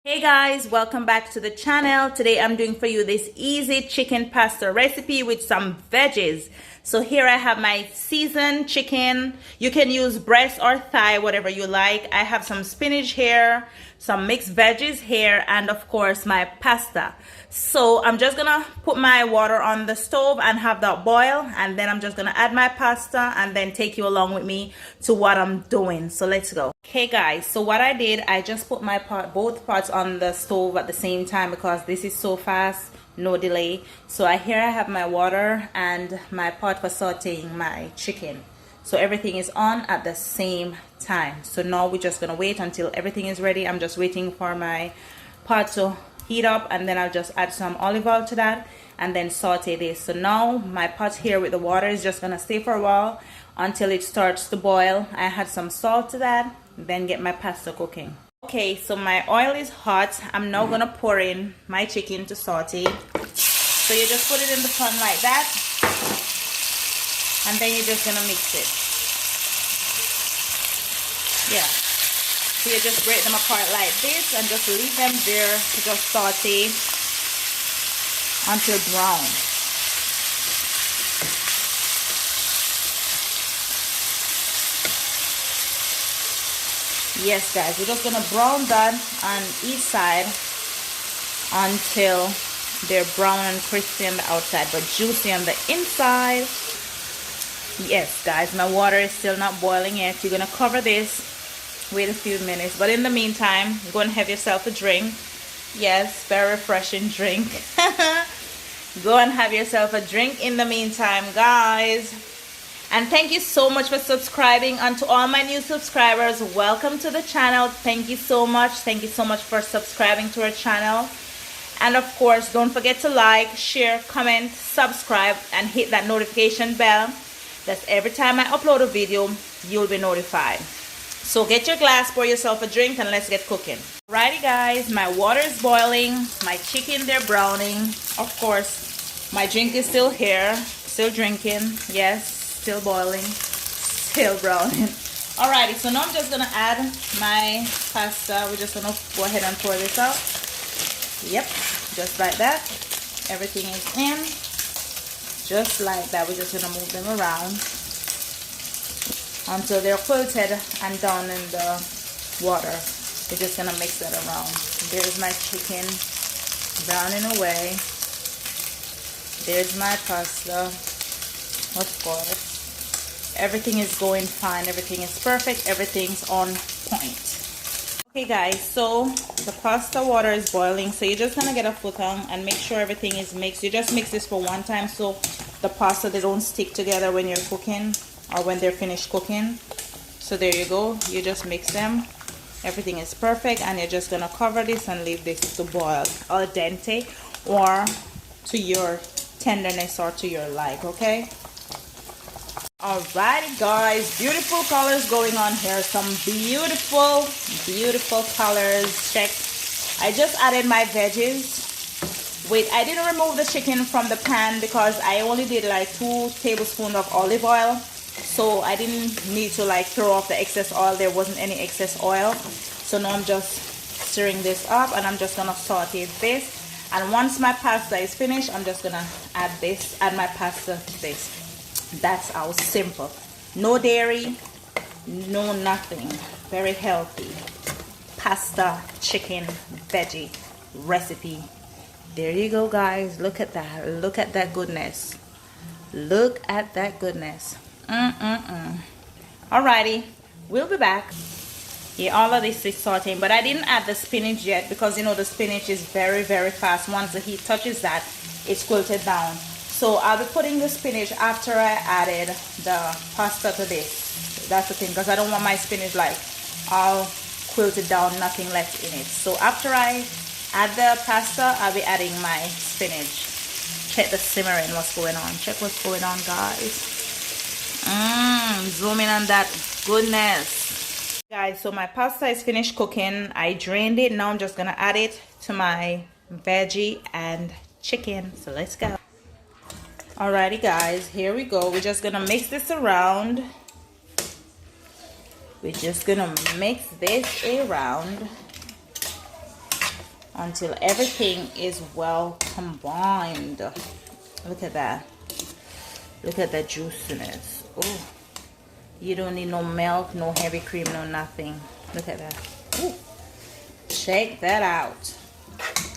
Hey guys, welcome back to the channel. Today I'm doing for you this easy chicken pasta recipe with some veggies. So here I have my seasoned chicken. You can use breast or thigh, whatever you like. I have some spinach here, some mixed veggies here, and of course my pasta. So I'm just gonna put my water on the stove and have that boil, and then I'm just gonna add my pasta and then take you along with me to what I'm doing. So let's go. Okay guys, so what I did, I just put my both pots on the stove at the same time because this is so fast, no delay. So here I have my water and my pot for sauteing my chicken. So everything is on at the same time. So now we're just gonna wait until everything is ready. I'm just waiting for my pot to heat up, and then I'll just add some olive oil to that and then saute this. So now my pot here with the water is just gonna stay for a while until it starts to boil. I add some salt to that, then get my pasta cooking. Okay, so my oil is hot. I'm now gonna pour in my chicken to saute. So you just put it in the pan like that, and then you're just gonna mix it. Yeah, so you just break them apart like this and just leave them there to just saute until brown. Yes guys, we're just gonna brown that on each side until they're brown and crispy on the outside but juicy on the inside. Yes guys, my water is still not boiling yet. You're gonna cover this, wait a few minutes, but in the meantime go and have yourself a drink. Yes, very refreshing drink. Go and have yourself a drink in the meantime guys. And thank you so much for subscribing, and to all my new subscribers, welcome to the channel. Thank you so much. Thank you so much for subscribing to our channel. And of course, don't forget to like, share, comment, subscribe, and hit that notification bell. That's every time I upload a video, you'll be notified. So get your glass, pour yourself a drink, and let's get cooking. Alrighty guys, my water is boiling, my chicken, they're browning. Of course, my drink is still here, still drinking. Yes, still boiling, still browning. Alrighty, so now I'm just gonna add my pasta. We're just gonna go ahead and pour this out. Yep, just like that. Everything is in, just like that. We're just gonna move them around until they're quilted and down in the water. We're just gonna mix that around. There's my chicken browning away. There's my pasta. Of course, everything is going fine, everything is perfect, everything's on point. Okay guys, so the pasta water is boiling, so you're just gonna get a futon and make sure everything is mixed. You just mix this for one time so the pasta, they don't stick together when you're cooking or when they're finished cooking. So there you go, you just mix them, everything is perfect, and you're just gonna cover this and leave this to boil al dente or to your tenderness or to your like. Okay, alrighty guys, beautiful colors going on here, some beautiful colors. Check, I just added my veggies. Wait, I didn't remove the chicken from the pan because I only did like 2 tablespoons of olive oil, so I didn't need to like throw off the excess oil. There wasn't any excess oil. So now I'm just stirring this up, and I'm just gonna saute this, and once my pasta is finished, I'm just gonna add my pasta to this. That's how simple. No dairy, no nothing. Very healthy pasta chicken veggie recipe. There you go guys, look at that, look at that goodness, look at that goodness. Alrighty, we'll be back. Yeah, all of this is sauteing, but I didn't add the spinach yet because you know the spinach is very fast. Once the heat touches that, it's quilted down. So I'll be putting the spinach after I added the pasta to this. That's the thing, because I don't want my spinach like all quilted down, nothing left in it. So after I add the pasta, I'll be adding my spinach. Check the simmering, what's going on. Check what's going on guys. Zoom in on that goodness. Guys, so my pasta is finished cooking. I drained it. Now I'm just gonna add it to my veggie and chicken. So let's go. Alrighty guys, here we go. We're just gonna mix this around. We're just gonna mix this around. until everything is well combined. Look at that. Look at the juiciness. Oh, you don't need no milk, no heavy cream, no nothing. Look at that. Ooh. Check that out.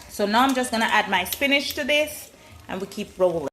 So now I'm just gonna add my spinach to this and we keep rolling.